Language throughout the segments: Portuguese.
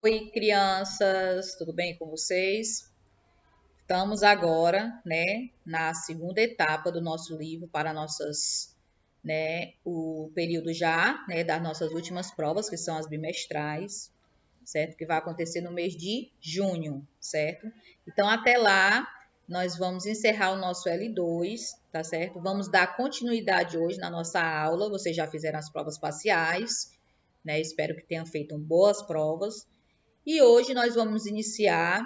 Oi, crianças, tudo bem com vocês? Estamos agora, né, na segunda etapa do nosso livro para nossas, né, o período já, né, das nossas últimas provas, que são as bimestrais, certo? Que vai acontecer no mês de junho, certo? Então, até lá, nós vamos encerrar o nosso L2, tá certo? Vamos dar continuidade hoje na nossa aula. Vocês já fizeram as provas parciais, né? Espero que tenham feito boas provas. E hoje nós vamos iniciar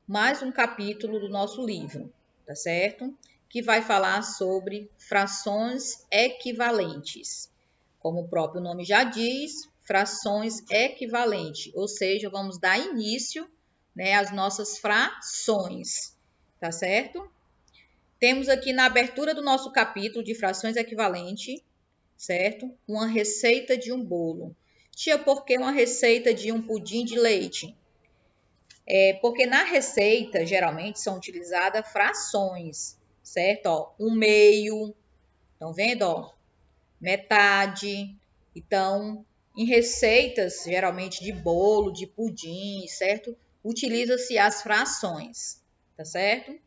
mais um capítulo do nosso livro, tá certo? Que vai falar sobre frações equivalentes. Como o próprio nome já diz, frações equivalentes, ou seja, vamos dar início, né, às nossas frações, tá certo? Temos aqui na abertura do nosso capítulo de frações equivalentes, certo? Uma receita de um bolo. Tia, por que uma receita de um pudim de leite? Porque na receita, geralmente, são utilizadas frações, certo? Ó, um meio, estão vendo? Ó, metade. Então, em receitas, geralmente de bolo, de pudim, certo? Utiliza-se as frações, tá certo?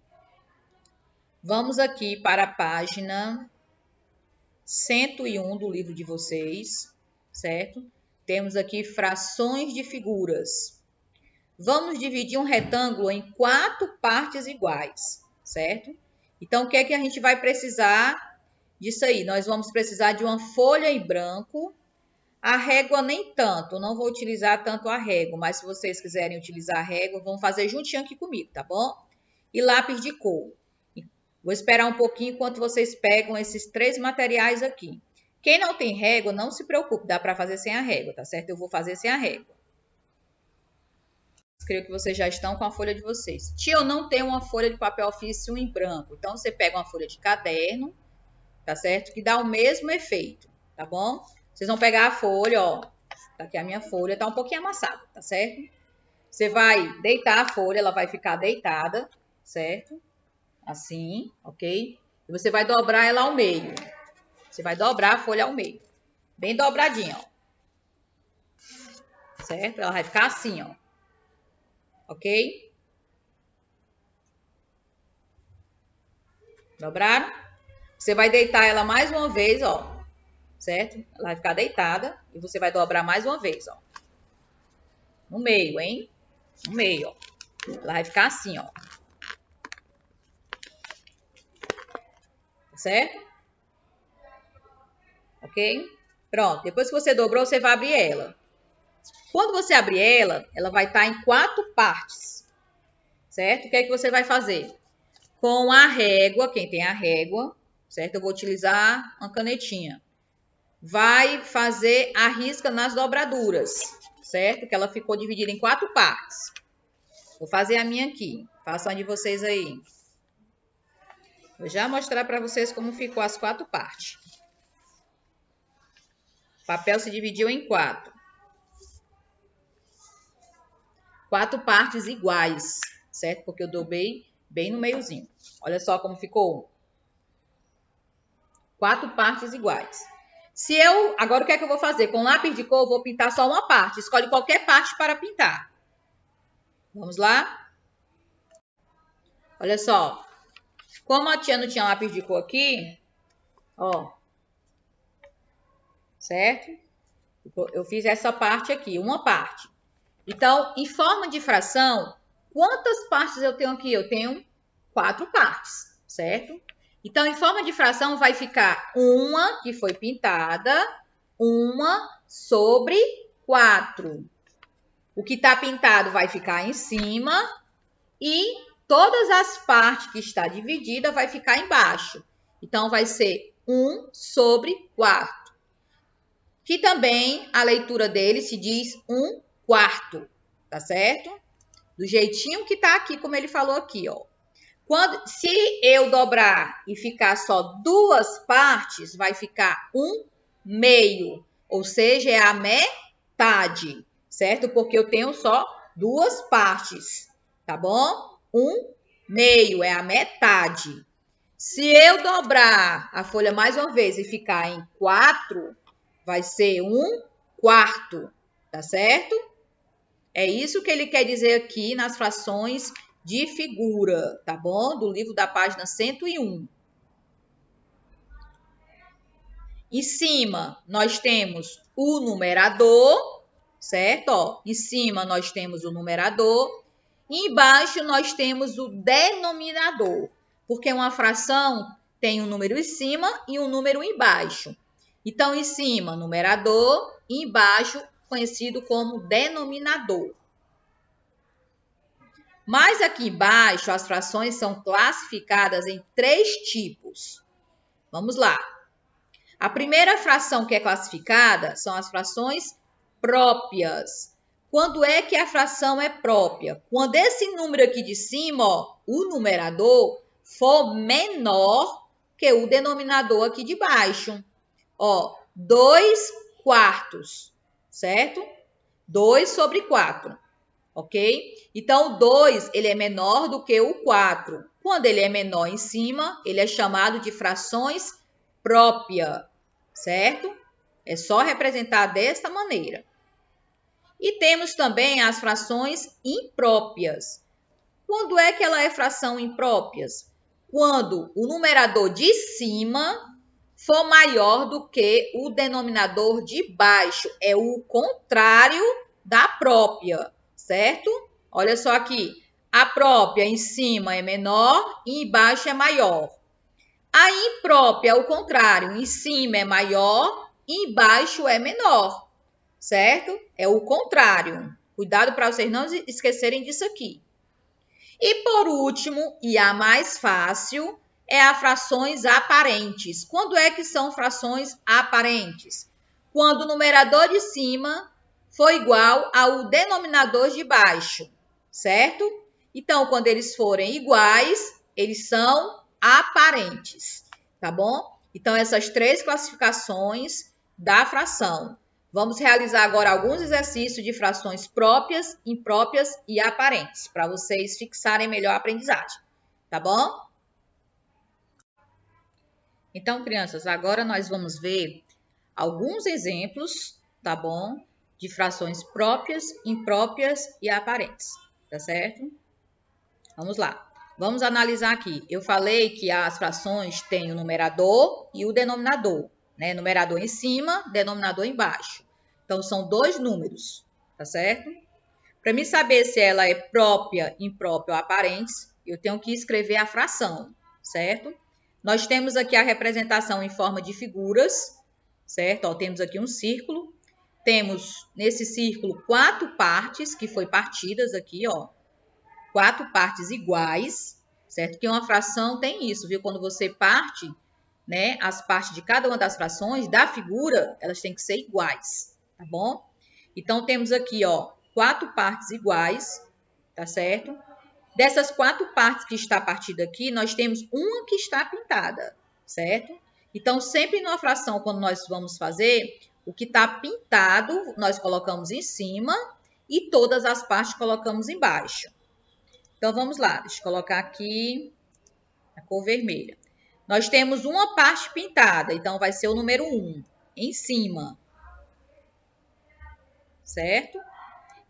Vamos aqui para a página 101 do livro de vocês, certo? Temos aqui frações de figuras. Vamos dividir um retângulo em 4 partes iguais, certo? Então, o que é que a gente vai precisar disso aí? Nós vamos precisar de uma folha em branco. A régua nem tanto, não vou utilizar tanto a régua, mas se vocês quiserem utilizar a régua, vão fazer juntinho aqui comigo, tá bom? E lápis de cor. Vou esperar um pouquinho enquanto vocês pegam esses 3 materiais aqui. Quem não tem régua, não se preocupe, dá para fazer sem a régua, tá certo? Eu vou fazer sem a régua. Creio que vocês já estão com a folha de vocês. Tia, eu não tenho uma folha de papel ofício em branco. Então, você pega uma folha de caderno, tá certo? Que dá o mesmo efeito, tá bom? Vocês vão pegar a folha, ó. Tá aqui a minha folha, tá um pouquinho amassada, tá certo? Você vai deitar a folha, ela vai ficar deitada, certo? Assim, ok? E você vai dobrar ela ao meio. Você vai dobrar a folha ao meio. Bem dobradinha, ó. Certo? Ela vai ficar assim, ó. Ok? Dobraram? Você vai deitar ela mais uma vez, ó, certo? Ela vai ficar deitada e você vai dobrar mais uma vez, ó. No meio, hein? No meio, ó. Ela vai ficar assim, ó. Certo? Ok? Pronto. Depois que você dobrou, você vai abrir ela. Quando você abrir ela, ela vai estar em 4 partes. Certo? O que é que você vai fazer? Com a régua, quem tem a régua, certo? Eu vou utilizar uma canetinha. Vai fazer a risca nas dobraduras, certo? Que ela ficou dividida em 4 partes. Vou fazer a minha aqui. Façam a de vocês aí. Vou já mostrar para vocês como ficou as 4 partes. O papel se dividiu em 4. 4 partes iguais, certo? Porque eu dobrei bem no meiozinho. Olha só como ficou. 4 partes iguais. Agora o que é que eu vou fazer? Com lápis de cor, eu vou pintar só uma parte. Escolhe qualquer parte para pintar. Vamos lá? Olha só. Como a tia não tinha lápis de cor aqui, ó, certo? Eu fiz essa parte aqui, uma parte. Então, em forma de fração, quantas partes eu tenho aqui? Eu tenho 4 partes, certo? Então, em forma de fração, vai ficar uma que foi pintada, uma sobre 4. O que está pintado vai ficar em cima e todas as partes que está dividida vai ficar embaixo. Então, vai ser 1 sobre 4. Que também a leitura dele se diz 1 quarto, tá certo? Do jeitinho que tá aqui, como ele falou aqui, ó. Se eu dobrar e ficar só 2 partes, vai ficar 1 meio, ou seja, é a metade, certo? Porque eu tenho só 2 partes, tá bom? 1 meio é a metade. Se eu dobrar a folha mais uma vez e ficar em 4, vai ser 1 quarto, tá certo? É isso que ele quer dizer aqui nas frações de figura, tá bom? Do livro da página 101. Em cima, nós temos o numerador, certo? Ó, em cima, nós temos o numerador. E embaixo, nós temos o denominador, porque uma fração tem um número em cima e um número embaixo. Então, em cima, numerador, e embaixo, conhecido como denominador. Mas aqui embaixo, as frações são classificadas em 3 tipos. Vamos lá. A primeira fração que é classificada são as frações próprias. Quando é que a fração é própria? Quando esse número aqui de cima, ó, o numerador, for menor que o denominador aqui de baixo. Ó, 2 quartos, certo? 2 sobre 4, ok? Então, o 2, ele é menor do que o 4. Quando ele é menor em cima, ele é chamado de frações própria, certo? É só representar desta maneira. E temos também as frações impróprias. Quando é que ela é fração impróprias? Quando o numerador de cima for maior do que o denominador de baixo. É o contrário da própria, certo? Olha só aqui. A própria em cima é menor e embaixo é maior. A imprópria é o contrário. Em cima é maior e embaixo é menor, certo? É o contrário. Cuidado para vocês não esquecerem disso aqui. E por último, e a mais fácil, é a frações aparentes. Quando é que são frações aparentes? Quando o numerador de cima for igual ao denominador de baixo, certo? Então, quando eles forem iguais, eles são aparentes, tá bom? Então, essas 3 classificações da fração. Vamos realizar agora alguns exercícios de frações próprias, impróprias e aparentes, para vocês fixarem melhor a aprendizagem, tá bom? Então, crianças, agora nós vamos ver alguns exemplos, tá bom? De frações próprias, impróprias e aparentes, tá certo? Vamos lá. Vamos analisar aqui. Eu falei que as frações têm o numerador e o denominador, né? Numerador em cima, denominador embaixo. Então, são 2 números, tá certo? Para mim saber se ela é própria, imprópria ou aparente, eu tenho que escrever a fração, certo? Nós temos aqui a representação em forma de figuras, certo? Ó, temos aqui um círculo. Temos nesse círculo 4 partes que foi partidas aqui, ó. 4 partes iguais, certo? Que uma fração tem isso, viu? Quando você parte, né, as partes de cada uma das frações da figura, elas têm que ser iguais, tá bom? Então, temos aqui, ó, 4 partes iguais, tá certo? Dessas 4 partes que está partida aqui, nós temos uma que está pintada, certo? Então, sempre numa fração, quando nós vamos fazer, o que está pintado, nós colocamos em cima e todas as partes colocamos embaixo. Então, vamos lá. Deixa eu colocar aqui a cor vermelha. Nós temos uma parte pintada, então vai ser o número 1 em cima, certo?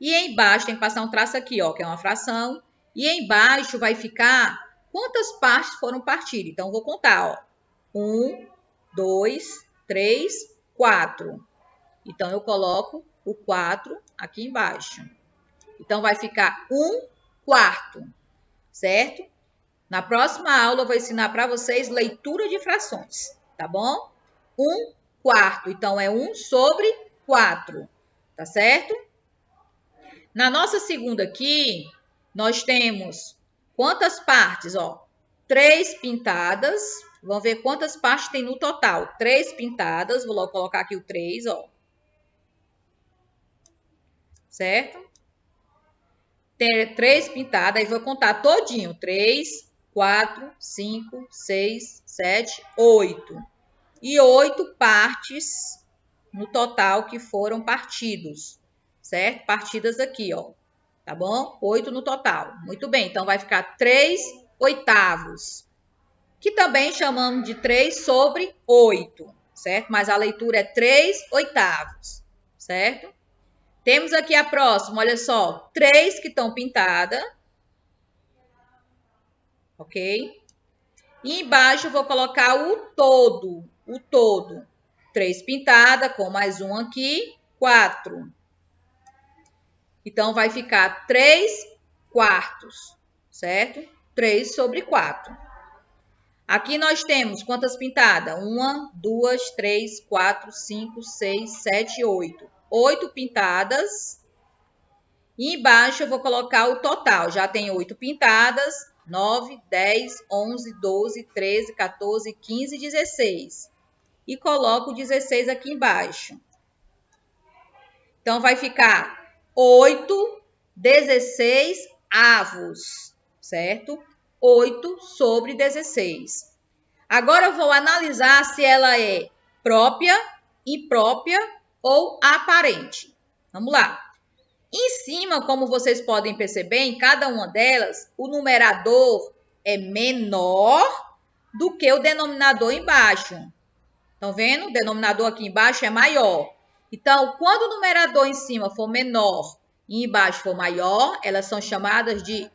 E embaixo tem que passar um traço aqui, ó, que é uma fração. E embaixo vai ficar quantas partes foram partidas. Então, vou contar, ó. 1, 2, 3, 4. Então, eu coloco o 4 aqui embaixo. Então, vai ficar 1 quarto, certo? Na próxima aula, eu vou ensinar para vocês leitura de frações, tá bom? 1 quarto, então, é 1 sobre 4, tá certo? Na nossa segunda aqui, nós temos quantas partes, ó? 3 pintadas. Vamos ver quantas partes tem no total. 3 pintadas, vou logo colocar aqui o 3, ó. Certo? Tem 3 pintadas, aí vou contar todinho. 3, 4, 5, 6, 7, 8. E 8 partes no total que foram partidos, certo? Partidas aqui, ó. Tá bom? 8 no total. Muito bem, então vai ficar 3 oitavos, que também chamamos de 3 sobre 8, certo? Mas a leitura é 3 oitavos, certo? Temos aqui a próxima, olha só, 3 que estão pintadas. Ok? E embaixo eu vou colocar o todo. 3 pintadas, com mais um aqui, 4. Então, vai ficar 3 quartos, certo? 3 sobre 4. Aqui nós temos quantas pintadas? 1, 2, 3, 4, 5, 6, 7, 8. 8 pintadas. E embaixo eu vou colocar o total. Já tem 8 pintadas. 9, 10, 11, 12, 13, 14, 15, 16. E coloco o 16 aqui embaixo. Então, vai ficar 8, 16 avos, certo? 8 sobre 16. Agora, eu vou analisar se ela é própria, imprópria ou aparente. Vamos lá. Em cima, como vocês podem perceber, em cada uma delas, o numerador é menor do que o denominador embaixo. Estão vendo? O denominador aqui embaixo é maior. Então, quando o numerador em cima for menor e embaixo for maior, elas são chamadas de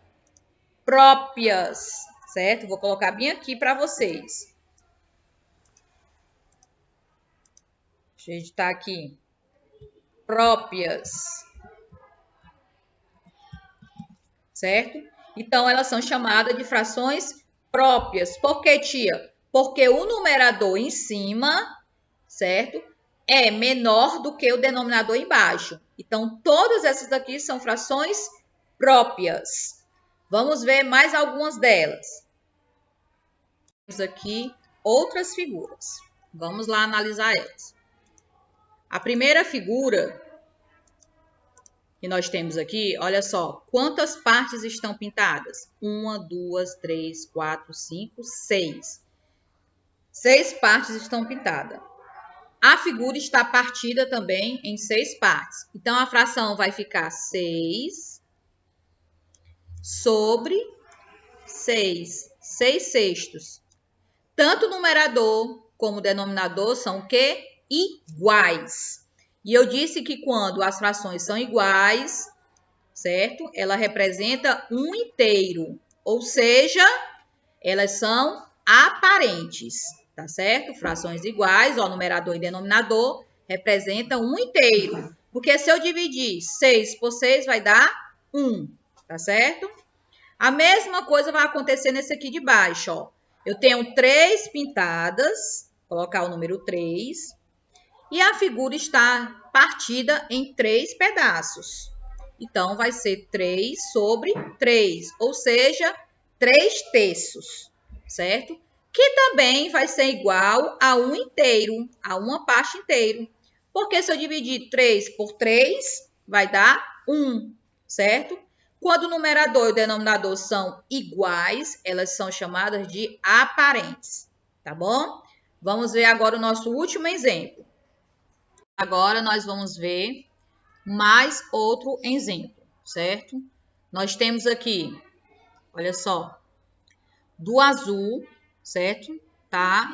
próprias, certo? Vou colocar bem aqui para vocês. Deixa eu editar aqui. Próprias. Certo? Então, elas são chamadas de frações próprias. Por quê, tia? Porque o numerador em cima, certo? É menor do que o denominador embaixo. Então, todas essas aqui são frações próprias. Vamos ver mais algumas delas. Temos aqui outras figuras. Vamos lá analisar elas. A primeira figura que nós temos aqui, olha só, quantas partes estão pintadas? 1, 2, 3, 4, 5, 6. 6 partes estão pintadas. A figura está partida também em 6 partes. Então, a fração vai ficar 6 sobre 6. 6 sextos. Tanto o numerador como o denominador são o quê? Iguais. E eu disse que quando as frações são iguais, certo? Ela representa um inteiro, ou seja, elas são aparentes, tá certo? Frações iguais, ó, numerador e denominador, representam um inteiro. Porque se eu dividir 6 por 6, vai dar 1, tá certo? A mesma coisa vai acontecer nesse aqui de baixo, ó. Eu tenho 3 pintadas, vou colocar o número 3. E a figura está partida em 3 pedaços. Então, vai ser 3 sobre 3, ou seja, 3 terços, certo? Que também vai ser igual a um inteiro, a uma parte inteira. Porque se eu dividir 3 por 3, vai dar 1, certo? Quando o numerador e o denominador são iguais, elas são chamadas de aparentes, tá bom? Vamos ver agora o nosso último exemplo. Agora, nós vamos ver mais outro exemplo, certo? Nós temos aqui, olha só, do azul, certo? Tá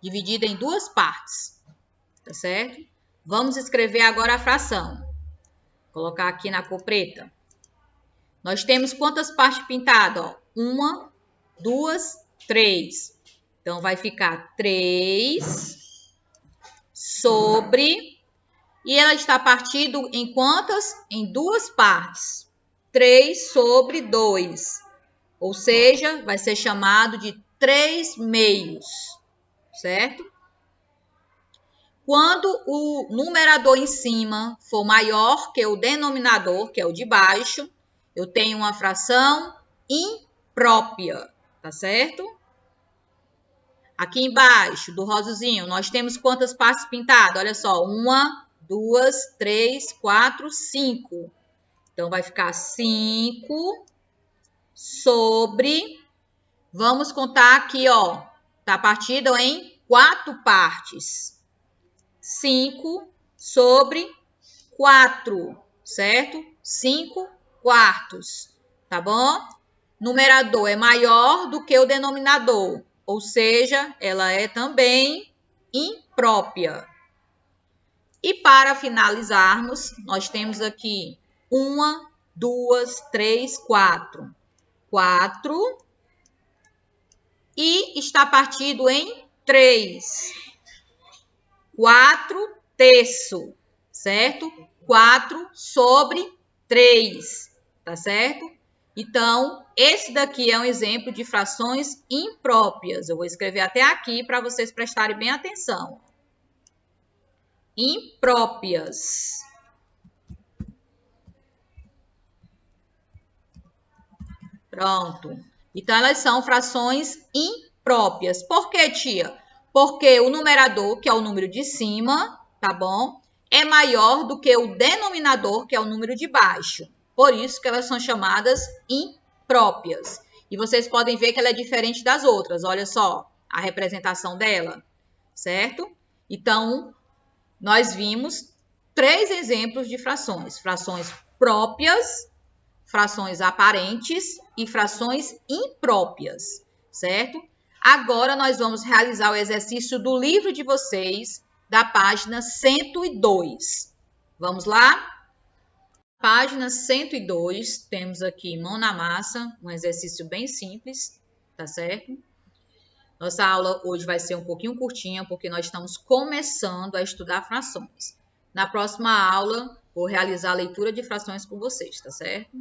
dividida em 2 partes, tá certo? Vamos escrever agora a fração. Vou colocar aqui na cor preta. Nós temos quantas partes pintadas? 1, 2, 3. Então, vai ficar 3 sobre... E ela está partida em quantas? Em 2 partes. 3 sobre 2. Ou seja, vai ser chamado de 3 meios, certo? Quando o numerador em cima for maior que o denominador, que é o de baixo, eu tenho uma fração imprópria, tá certo? Aqui embaixo, do rosazinho, nós temos quantas partes pintadas? Olha só, 1, 2, 3, 4, 5. Então, vai ficar 5 sobre... Vamos contar aqui, ó. Tá partido em 4 partes. 5 sobre 4, certo? 5 quartos, tá bom? Numerador é maior do que o denominador, ou seja, ela é também imprópria. E para finalizarmos, nós temos aqui 1, 2, 3, 4. 4 e está partido em 3. 4 terço, certo? 4 sobre 3, tá certo? Então, esse daqui é um exemplo de frações impróprias. Eu vou escrever até aqui para vocês prestarem bem atenção. Impróprias. Pronto. Então, elas são frações impróprias. Por quê, tia? Porque o numerador, que é o número de cima, tá bom? É maior do que o denominador, que é o número de baixo. Por isso que elas são chamadas impróprias. E vocês podem ver que ela é diferente das outras. Olha só a representação dela, certo? Então, nós vimos 3 exemplos de frações. Frações próprias, frações aparentes e frações impróprias, certo? Agora nós vamos realizar o exercício do livro de vocês, da página 102. Vamos lá? Página 102, temos aqui mão na massa, um exercício bem simples, tá certo? Nossa aula hoje vai ser um pouquinho curtinha, porque nós estamos começando a estudar frações. Na próxima aula, vou realizar a leitura de frações com vocês, tá certo?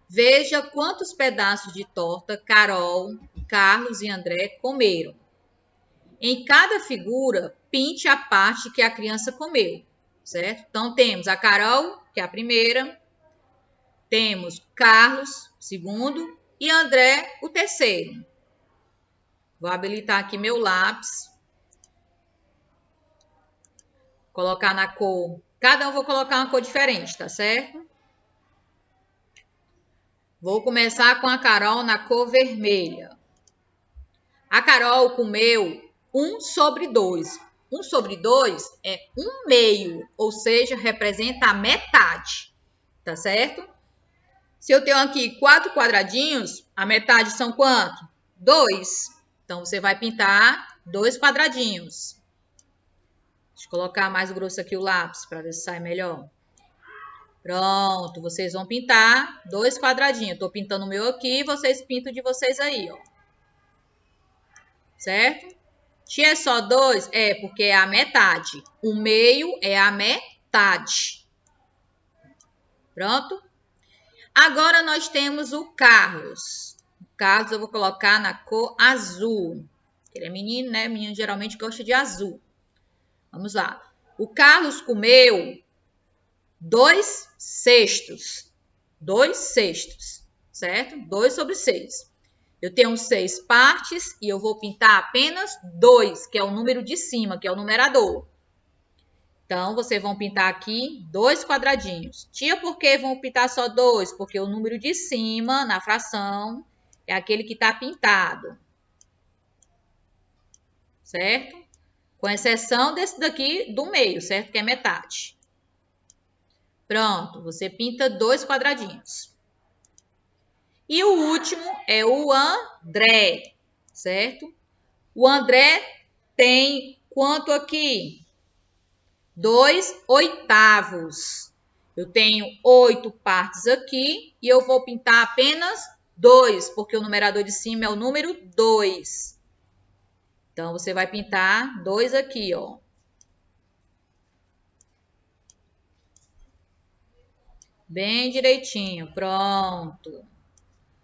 Veja quantos pedaços de torta Carol, Carlos e André comeram. Em cada figura, pinte a parte que a criança comeu, certo? Então, temos a Carol, que é a primeira, temos Carlos, segundo, e André, o terceiro. Vou habilitar aqui meu lápis. Colocar na cor. Cada um vou colocar uma cor diferente, tá certo? Vou começar com a Carol na cor vermelha. A Carol comeu 1 sobre 2. 1 sobre 2 é 1 meio, ou seja, representa a metade, tá certo? Se eu tenho aqui 4 quadradinhos, a metade são quanto? 2. Então, você vai pintar 2 quadradinhos. Deixa eu colocar mais grosso aqui o lápis, para ver se sai melhor. Pronto, vocês vão pintar 2 quadradinhos. Estou pintando o meu aqui, vocês pintam de vocês aí, ó. Certo? Se é só 2, é porque é a metade. O meio é a metade. Pronto? Agora nós temos o Carlos. O Carlos eu vou colocar na cor azul. Ele é menino, né? Menino geralmente gosta de azul. Vamos lá. O Carlos comeu 2 sextos. 2 sextos, certo? 2 sobre 6. Eu tenho 6 partes e eu vou pintar apenas 2, que é o número de cima, que é o numerador. Então, vocês vão pintar aqui 2 quadradinhos. Tia, por que vão pintar só 2? Porque o número de cima, na fração, é aquele que está pintado. Certo? Com exceção desse daqui do meio, certo? Que é metade. Pronto, você pinta 2 quadradinhos. E o último é o André, certo? O André tem quanto aqui? 2 oitavos. Eu tenho 8 partes aqui e eu vou pintar apenas 2, porque o numerador de cima é o número 2. Então, você vai pintar 2 aqui, ó. Bem direitinho, pronto.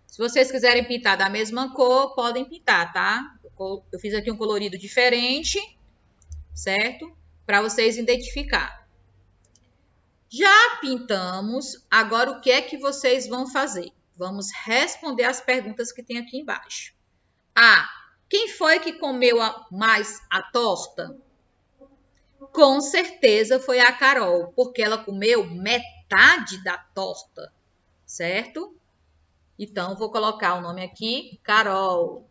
Se vocês quiserem pintar da mesma cor, podem pintar, tá? Eu fiz aqui um colorido diferente, certo? Para vocês identificar. Já pintamos, agora o que é que vocês vão fazer? Vamos responder as perguntas que tem aqui embaixo. A. Quem foi que comeu mais a torta? Com certeza foi a Carol, porque ela comeu metade da torta, certo? Então, vou colocar o nome aqui, Carol.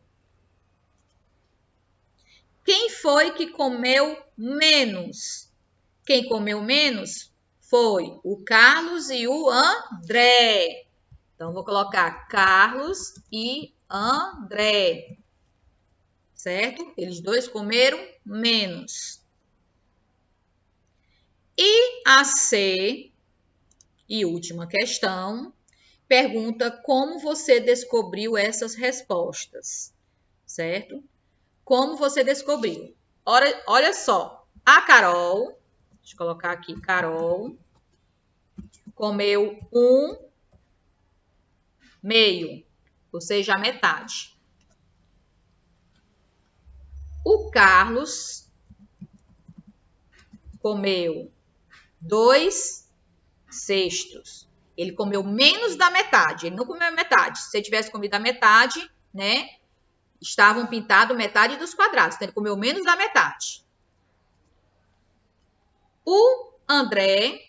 Quem foi que comeu menos? Quem comeu menos foi o Carlos e o André. Então, vou colocar Carlos e André. Certo? Eles dois comeram menos. E a C, e última questão, pergunta como você descobriu essas respostas, certo? Como você descobriu? Olha só, a Carol, deixa eu colocar aqui, Carol, comeu 1/2, ou seja, a metade. O Carlos comeu 2/6. Ele comeu menos da metade, ele não comeu a metade. Se ele tivesse comido a metade, né, estavam pintados metade dos quadrados, então ele comeu menos da metade. O André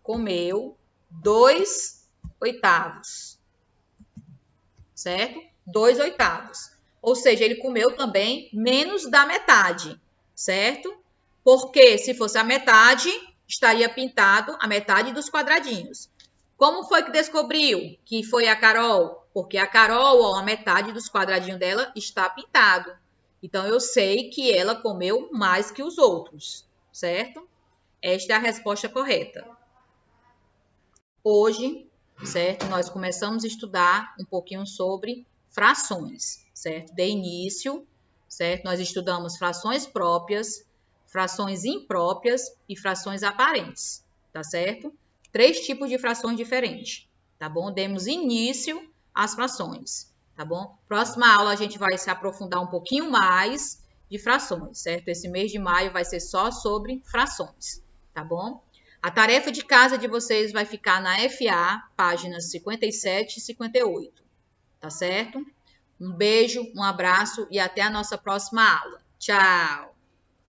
comeu 2/8, certo? 2/8. Ou seja, ele comeu também menos da metade, certo? Porque se fosse a metade, estaria pintado a metade dos quadradinhos. Como foi que descobriu que foi a Carol? Porque a Carol, ó, a metade dos quadradinhos dela está pintado. Então, eu sei que ela comeu mais que os outros, certo? Esta é a resposta correta. Hoje, certo, nós começamos a estudar um pouquinho sobre frações, certo? De início, certo? Nós estudamos frações próprias, frações impróprias e frações aparentes, tá certo? 3 tipos de frações diferentes, tá bom? Demos início às frações, tá bom? Próxima aula a gente vai se aprofundar um pouquinho mais de frações, certo? Esse mês de maio vai ser só sobre frações, tá bom? A tarefa de casa de vocês vai ficar na FA, páginas 57 e 58, tá certo? Um beijo, um abraço e até a nossa próxima aula. Tchau!